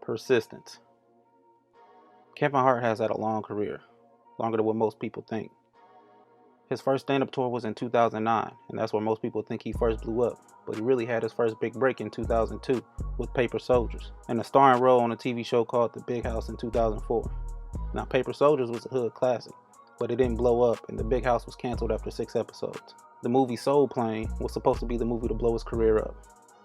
Persistence. Kevin Hart has had a long career, longer than what most people think. His first stand-up tour was in 2009, and that's where most people think he first blew up, but he really had his first big break in 2002 with Paper Soldiers, and a starring role on a TV show called The Big House in 2004. Now, Paper Soldiers was a hood classic, but it didn't blow up, and The Big House was canceled after 6 episodes. The movie Soul Plane was supposed to be the movie to blow his career up,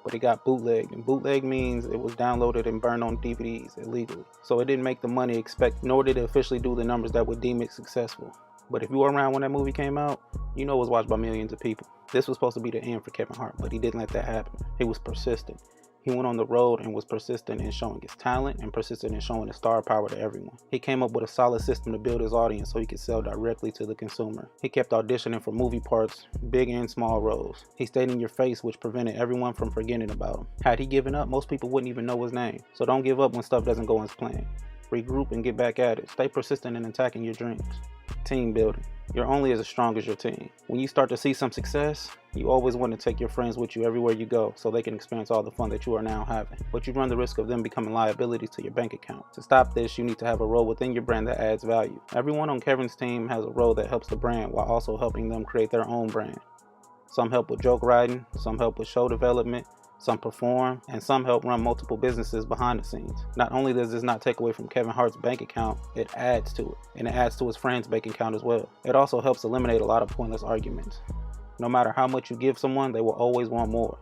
but it got bootlegged, and bootleg means it was downloaded and burned on DVDs illegally. So it didn't make the money expected, nor did it officially do the numbers that would deem it successful. But if you were around when that movie came out, you know it was watched by millions of people. This was supposed to be the end for Kevin Hart, but he didn't let that happen. He was persistent. He went on the road and was persistent in showing his talent and persistent in showing his star power to everyone. He came up with a solid system to build his audience so he could sell directly to the consumer. He kept auditioning for movie parts, big and small roles. He stayed in your face, which prevented everyone from forgetting about him. Had he given up, most people wouldn't even know his name. So don't give up when stuff doesn't go as planned. Regroup and get back at it. Stay persistent in attacking your dreams. Team building. You're only as strong as your team. When you start to see some success, you always want to take your friends with you everywhere you go so they can experience all the fun that you are now having. But you run the risk of them becoming liabilities to your bank account. To stop this, you need to have a role within your brand that adds value. Everyone on Kevin's team has a role that helps the brand while also helping them create their own brand. Some help with joke writing, some help with show development, some perform, and some help run multiple businesses behind the scenes. Not only does this not take away from Kevin Hart's bank account, it adds to it, and it adds to his friends' bank account as well. It also helps eliminate a lot of pointless arguments. No matter how much you give someone, they will always want more,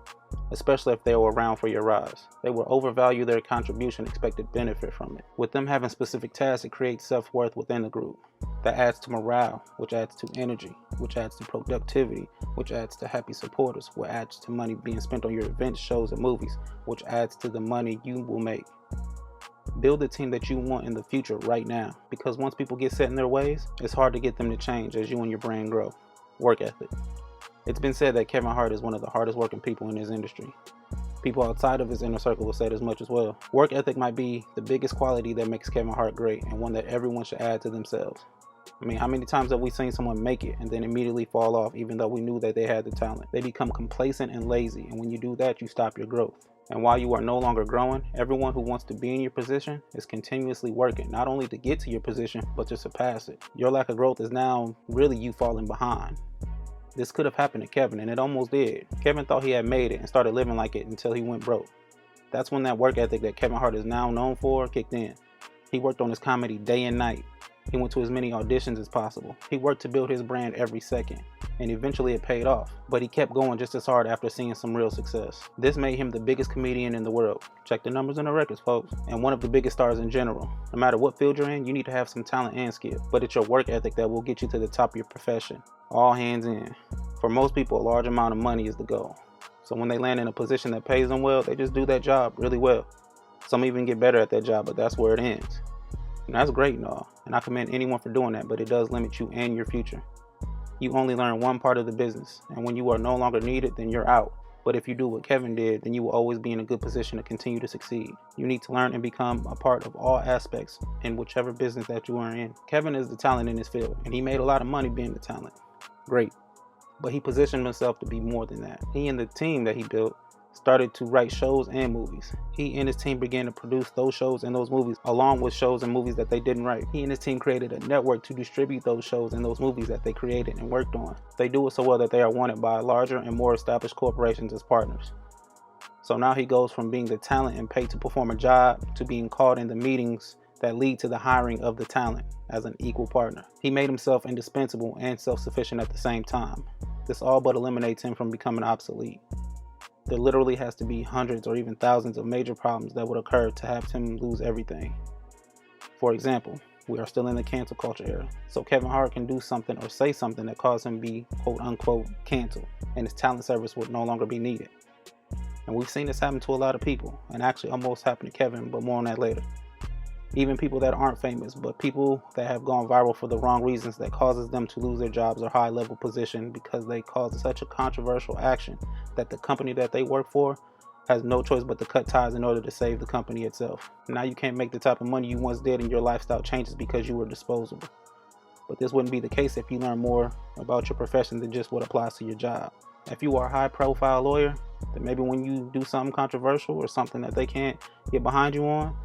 especially if they were around for your rise. They will overvalue their contribution and expected benefit from it. With them having specific tasks, it creates self-worth within the group. That adds to morale, which adds to energy, which adds to productivity, which adds to happy supporters, which adds to money being spent on your events, shows, and movies, which adds to the money you will make. Build the team that you want in the future right now, because once people get set in their ways, it's hard to get them to change as you and your brand grow. Work ethic. It's been said that Kevin Hart is one of the hardest working people in his industry. People outside of his inner circle will say as much as well. Work ethic might be the biggest quality that makes Kevin Hart great, and one that everyone should add to themselves. I mean, how many times have we seen someone make it and then immediately fall off even though we knew that they had the talent? They become complacent and lazy, and when you do that, you stop your growth. And while you are no longer growing, everyone who wants to be in your position is continuously working, not only to get to your position, but to surpass it. Your lack of growth is now really you falling behind. This could have happened to Kevin, and it almost did. Kevin thought he had made it and started living like it until he went broke. That's when that work ethic that Kevin Hart is now known for kicked in. He worked on his comedy day and night. He went to as many auditions as possible. He worked to build his brand every second, and eventually it paid off. But he kept going just as hard after seeing some real success. This made him the biggest comedian in the world. Check the numbers and the records, folks. And one of the biggest stars in general. No matter what field you're in, you need to have some talent and skill. But it's your work ethic that will get you to the top of your profession. All hands in. For most people, a large amount of money is the goal. So when they land in a position that pays them well, they just do that job really well. Some even get better at that job, but that's where it ends. And that's great and all, and I commend anyone for doing that, but it does limit you and your future. You only learn one part of the business, and when you are no longer needed, then you're out. But if you do what Kevin did, then you will always be in a good position to continue to succeed. You need to learn and become a part of all aspects in whichever business that you are in. Kevin is the talent in his field, and he made a lot of money being the talent. Great. But he positioned himself to be more than that. He and the team that he built started to write shows and movies. He and his team began to produce those shows and those movies along with shows and movies that they didn't write. He and his team created a network to distribute those shows and those movies that they created and worked on. They do it so well that they are wanted by larger and more established corporations as partners. So now he goes from being the talent and paid to perform a job to being called in the meetings that lead to the hiring of the talent as an equal partner. He made himself indispensable and self-sufficient at the same time. This all but eliminates him from becoming obsolete. There literally has to be hundreds or even thousands of major problems that would occur to have him lose everything. For example, we are still in the cancel culture era, so Kevin Hart can do something or say something that causes him to be quote unquote canceled, and his talent service would no longer be needed. And we've seen this happen to a lot of people, and actually almost happened to Kevin, but more on that later. Even people that aren't famous, but people that have gone viral for the wrong reasons that causes them to lose their jobs or high level position because they caused such a controversial action that the company that they work for has no choice but to cut ties in order to save the company itself. Now you can't make the type of money you once did and your lifestyle changes because you were disposable. But this wouldn't be the case if you learn more about your profession than just what applies to your job. If you are a high profile lawyer, then maybe when you do something controversial or something that they can't get behind you on,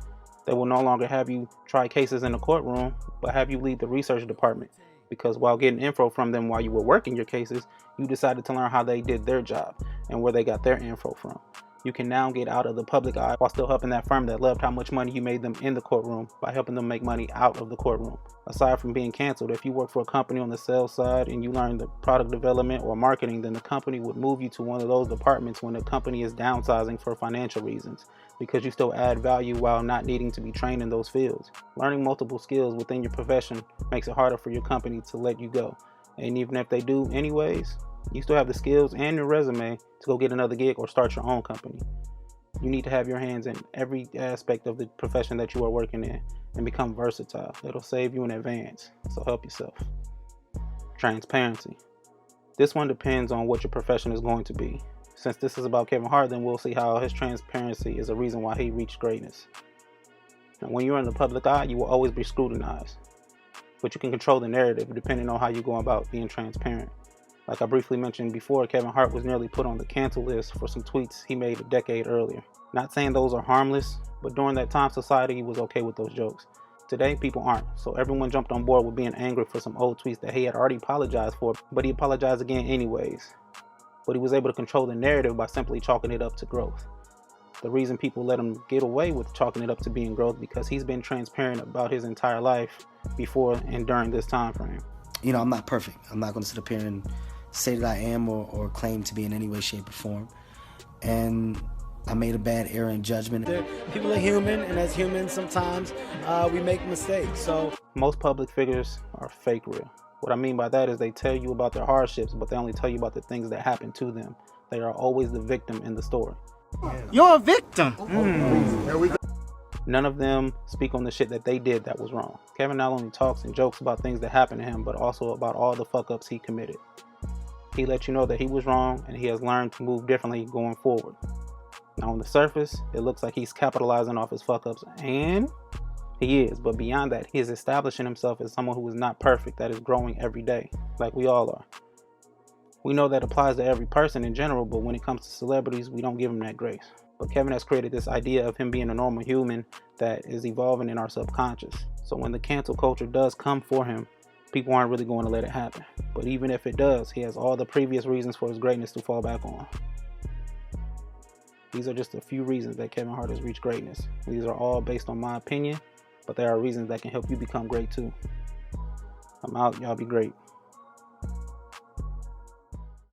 they will no longer have you try cases in the courtroom, but have you lead the research department. Because while getting info from them while you were working your cases, you decided to learn how they did their job and where they got their info from. You can now get out of the public eye while still helping that firm that loved how much money you made them in the courtroom by helping them make money out of the courtroom. Aside from being canceled, if you work for a company on the sales side and you learn the product development or marketing, then the company would move you to one of those departments when the company is downsizing for financial reasons, because you still add value while not needing to be trained in those fields. Learning multiple skills within your profession makes it harder for your company to let you go. And even if they do anyways, you still have the skills and your resume to go get another gig or start your own company. You need to have your hands in every aspect of the profession that you are working in and become versatile. It'll save you in advance, so help yourself. Transparency. This one depends on what your profession is going to be. Since this is about Kevin Hart, then we'll see how his transparency is a reason why he reached greatness. Now, when you're in the public eye, you will always be scrutinized, but you can control the narrative depending on how you go about being transparent. Like I briefly mentioned before, Kevin Hart was nearly put on the cancel list for some tweets he made a decade earlier. Not saying those are harmless, but during that time society was okay with those jokes. Today, people aren't, so everyone jumped on board with being angry for some old tweets that he had already apologized for, but he apologized again anyways. But he was able to control the narrative by simply chalking it up to growth. The reason people let him get away with chalking it up to being growth because he's been transparent about his entire life before and during this time frame. You know, I'm not perfect. I'm not going to sit up here and say that I am or claim to be in any way, shape, or form. And I made a bad error in judgment. People are human, and as humans, sometimes we make mistakes. So most public figures are fake real. What I mean by that is they tell you about their hardships, but they only tell you about the things that happen to them. They are always the victim in the story. you're a victim. There we go. None of them speak on the shit that they did that was wrong. Kevin not only talks and jokes about things that happened to him, but also about all the fuck ups he committed. He let you know that he was wrong and he has learned to move differently going forward. Now on the surface, it looks like he's capitalizing off his fuck ups, and he is, but beyond that, he is establishing himself as someone who is not perfect, that is growing every day, like we all are. We know that applies to every person in general, but when it comes to celebrities, we don't give them that grace. But Kevin has created this idea of him being a normal human that is evolving in our subconscious. So when the cancel culture does come for him, people aren't really going to let it happen. But even if it does, he has all the previous reasons for his greatness to fall back on. These are just a few reasons that Kevin Hart has reached greatness. These are all based on my opinion, but there are reasons that can help you become great too. I'm out. Y'all be great.